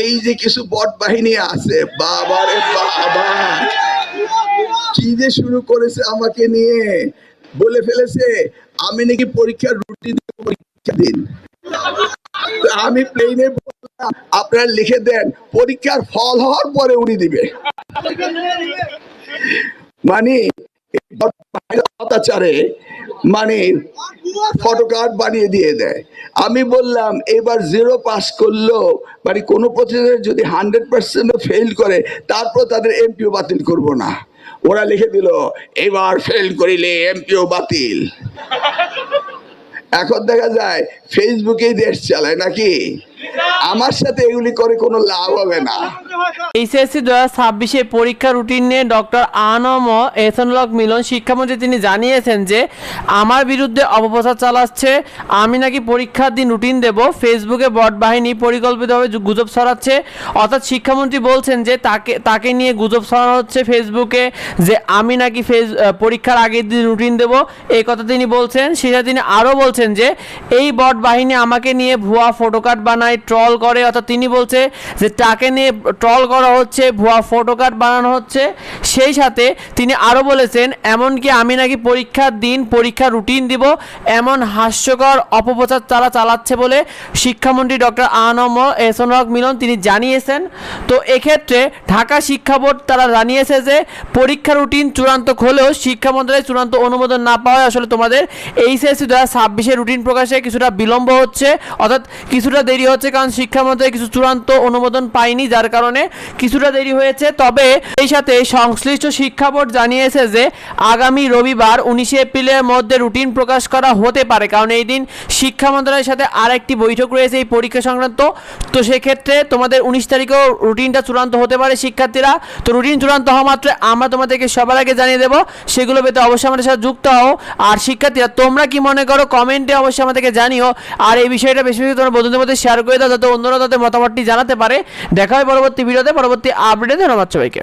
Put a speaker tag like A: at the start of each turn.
A: এই যে কিছু বট বাহিনী আছে, বাবারে বাবা, কি যে শুরু করেছে আমাকে নিয়ে। বলে ফেলেছে আমি নাকি পরীক্ষার রুটিন পরীক্ষা দিন। আমি প্লেনে বললাম আপনারা লিখে দেন পরীক্ষার ফল হওয়ার পরে উনি দিবে। মানে অত্যাচারে মানে ফটোকার্ড বানিয়ে দিয়ে দেয়। আমি বললাম এবার 0 পাস করলো মানে কোনো প্রতিযোগিতা যদি 100% ফেল করে তারপর তাদের এমপিও বাতিল করব না। ওরা লিখে দিল এবার ফেল করিলে এমপিও বাতিল। এখন দেখা যায় ফেসবুকেই দেশ চালায় নাকি? আমার সাথে এগুলি করে কোনো লাভ হবে না।
B: এইচএসসি 2026 পরীক্ষা রুটিন নিয়ে ডক্টর আনম এহসানুল হক মিলন শিক্ষামন্ত্রী তিনি জানিয়েছেন যে আমার বিরুদ্ধে অপপ্রচার চালাচ্ছে, আমি নাকি পরীক্ষার দিন রুটিন দেব, ফেসবুকে বট বাহিনী পরিকল্পিতভাবে গুজব ছড়াচ্ছে। অর্থাৎ শিক্ষামন্ত্রী বলছেন যে তাকে নিয়ে গুজব ছড়ানো হচ্ছে ফেসবুকে যে আমি নাকি পরীক্ষার আগের দিন রুটিন দেব, এই কথা তিনি বলছেন। সেটা তিনি আরও বলছেন যে এই বট বাহিনী আমাকে নিয়ে ভুয়া ফটোকার্ড বানায়, ট্রল করে। অর্থাৎ তিনি বলছে যে তাকে নিয়ে ট্রল করা হচ্ছে, ভুয়া ফটোকার্ড বানানো হচ্ছে। সেই সাথে তিনি আরও বলেছেন এমনকি আমি নাকি পরীক্ষার দিন পরীক্ষার রুটিন দিব, এমন হাস্যকর অপপ্রচার তারা চালাচ্ছে বলে শিক্ষামন্ত্রী ডক্টর আনম এহসানুল হক মিলন তিনি জানিয়েছেন। তো এক্ষেত্রে ঢাকা শিক্ষা বোর্ড তারা জানিয়েছে যে পরীক্ষা রুটিন চূড়ান্ত হলেও শিক্ষা মন্ত্রণালয়ের চূড়ান্ত অনুমোদন না পাওয়ায় আসলে তোমাদের এইচএসসি 2026 রুটিন প্রকাশে কিছুটা বিলম্ব হচ্ছে, অর্থাৎ কিছুটা দেরি হচ্ছে, কারণ শিক্ষা মন্ত্রণালয় কিছু চূড়ান্ত অনুমোদন পায়নি, যার কারণে কিছুটা দেরি হয়েছে। তবে এই সাথে সংশ্লিষ্ট শিক্ষা বোর্ড জানিয়েছে যে আগামী রবিবার 19 এপ্রিলের মধ্যে রুটিন প্রকাশ করা হতে পারে, কারণ এই দিন শিক্ষা মন্ত্রণালয়ের সাথে আরেকটি বৈঠক রয়েছে এই পরীক্ষা সংক্রান্ত। তো সেক্ষেত্রে তোমাদের 19 তারিখেও রুটিনটা চূড়ান্ত হতে পারে শিক্ষার্থীরা। তো রুটিন চূড়ান্ত হওয়া মাত্র আমরা তোমাদেরকে সবার আগে জানিয়ে দেবো, সেগুলো পেতে অবশ্যই আমাদের সাথে যুক্ত হও। আর শিক্ষার্থীরা তোমরা কি মনে করো কমেন্টে অবশ্যই আমাদেরকে জানিও, আর এই বিষয়টা বেশি বেশি তোমরা বন্ধুদের মধ্যে শেয়ার করে দাও যাতে অন্যরা তাদের মতামতটি জানাতে পারে। দেখা হয় পরবর্তী ভিডিওতে, পরবর্তী আপডেটে। ধন্যবাদ সবাইকে।